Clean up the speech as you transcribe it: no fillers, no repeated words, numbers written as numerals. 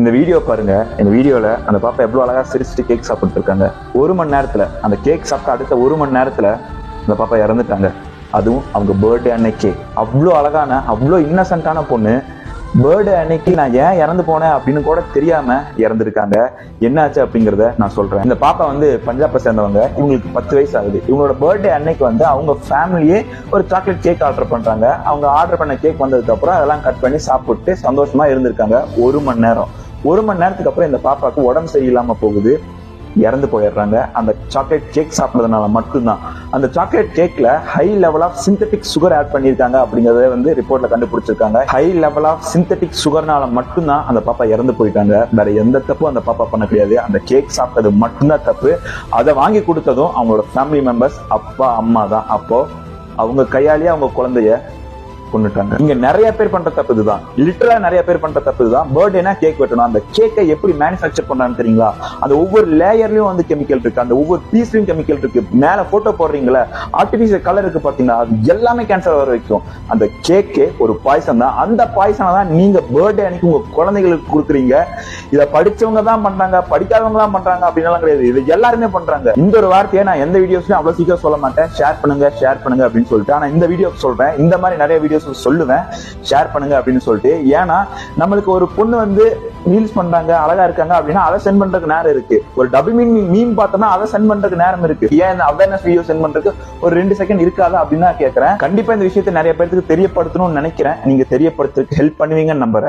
இந்த வீடியோ பாருங்க. இந்த வீடியோல அந்த பாப்பா எவ்வளவு அழகா சிரிச்சுட்டு கேக் சாப்பிட்டு இருக்காங்க. 1 மணி நேரத்துல அந்த கேக் சாப்பிட்ட அடுத்த 1 மணி நேரத்துல அந்த பாப்பா இறந்துட்டாங்க. அதுவும் அவங்க பர்த்டே அன்னைக்கே. அவ்வளோ அழகான அவ்வளோ இன்னசென்ட்டான பொண்ணு பர்த்டே அன்னைக்கு நான் ஏன் இறந்து போனேன் அப்படின்னு கூட தெரியாம இறந்துருக்காங்க. என்னாச்சு அப்படிங்கறத நான் சொல்றேன். இந்த பாப்பா பஞ்சாபை சேர்ந்தவங்க. இவங்களுக்கு 10 வயசு ஆகுது. இவங்களோட பர்த்டே அன்னைக்கு அவங்க ஃபேமிலியே ஒரு சாக்லேட் கேக் ஆர்டர் பண்றாங்க. அவங்க ஆர்டர் பண்ண கேக் வந்ததுக்கு அப்புறம் அதெல்லாம் கட் பண்ணி சாப்பிட்டு சந்தோஷமா இருந்திருக்காங்க 1 மணி நேரம். 1 மணி நேரத்துக்கு அப்புறம் இந்த பாப்பாவுக்கு உடம்பு சரியில்லாம போகுது, இறந்து போயிடுறாங்க. அந்த சாக்லேட் கேக் சாப்பிட்டதுனால மட்டும்தான். அந்த சாக்லேட் கேக்ல high level of synthetic sugar add பண்ணிருக்காங்க அப்படிங்கறத ரிப்போர்ட்ல கண்டுபிடிச்சிருக்காங்க. ஹை லெவல் ஆஃப் சிந்தட்டிக் சுகர்னால மட்டும்தான் அந்த பாப்பா இறந்து போயிட்டாங்க. வேற எந்த தப்பும் அந்த பாப்பா பண்ண கிடையாது. அந்த கேக் சாப்பிட்டது மட்டும்தான் தப்பு. அதை வாங்கி கொடுத்ததும் அவங்களோட ஃபேமிலி மெம்பர்ஸ், அப்பா அம்மா தான். அப்போ அவங்க கையாலேயே அவங்க குழந்தைய கொண்டுட்டாங்க. இங்க நிறைய பேர் பண்ற தப்பு இதுதான். லிட்டரலா நிறைய பேர் பண்ற தப்பு இதுதான். பர்த்டேனா கேக் வெட்டணும். அந்த கேக்கை எப்படி மேனுஃபேக்சர் பண்றான்னு தெரியுங்களா? அந்த ஒவ்வொரு லேயர்லயும் கெமிக்கல் இருக்கு. அந்த ஒவ்வொரு பீஸ்லயும் கெமிக்கல் இருக்கு. மேல போட்டோ போடுறீங்களா, ஆர்டிபிஷியல் கலர் இருக்கு பாத்தீங்கன்னா, அது எல்லாமே கேன்சர் வர வைக்கும். அந்த கேக்கே ஒரு பாய்சன் தான். அந்த பாய்சனை தான் நீங்க பர்த்டே அன்னைக்கு உங்க குழந்தைகளுக்கு கொடுக்குறீங்க. இதை படிச்சவங்க தான் பண்றாங்க, படிக்காதவங்க தான் பண்றாங்க அப்படின்னாலும் கிடையாது. இது எல்லாருமே பண்றாங்க. இந்த ஒரு வார்த்தையை நான் எந்த வீடியோஸ்லயும் அவ்வளவு சீக்கிரம் சொல்ல மாட்டேன். ஷேர் பண்ணுங்க அப்படின்னு சொல்லிட்டு. ஆனா இந்த வீடியோ சொல்றேன். இந்த மாதிரி நிறைய வீடியோஸ் சொல்லுவேன், ஷேர் பண்ணுங்க அப்படின்னு சொல்லிட்டு. ஏன்னா நம்மளுக்கு ஒரு பொண்ணு ரீல்ஸ் பண்றாங்க, அழகா இருக்காங்க அப்படின்னா அதை சென்ட் பண்றதுக்கு நேரம் இருக்கு. ஒரு டபுள் மீன் பார்த்தோம்னா அதை சென்ட் பண்றதுக்கு நேரம் இருக்கு. ஏன் அவேர்னஸ் வீடியோ சென்ட் பண்றதுக்கு ஒரு 2 செகண்ட் இருக்காதா அப்படின்னு நான் கேட்கறேன். கண்டிப்பா இந்த விஷயத்தை நிறைய பேருக்கு தெரியப்படுத்தணும்னு நினைக்கிறேன். நீங்க தெரியப்படுத்துறதுக்கு ஹெல்ப் பண்ணுவீங்கன்னு நம்புறேன்.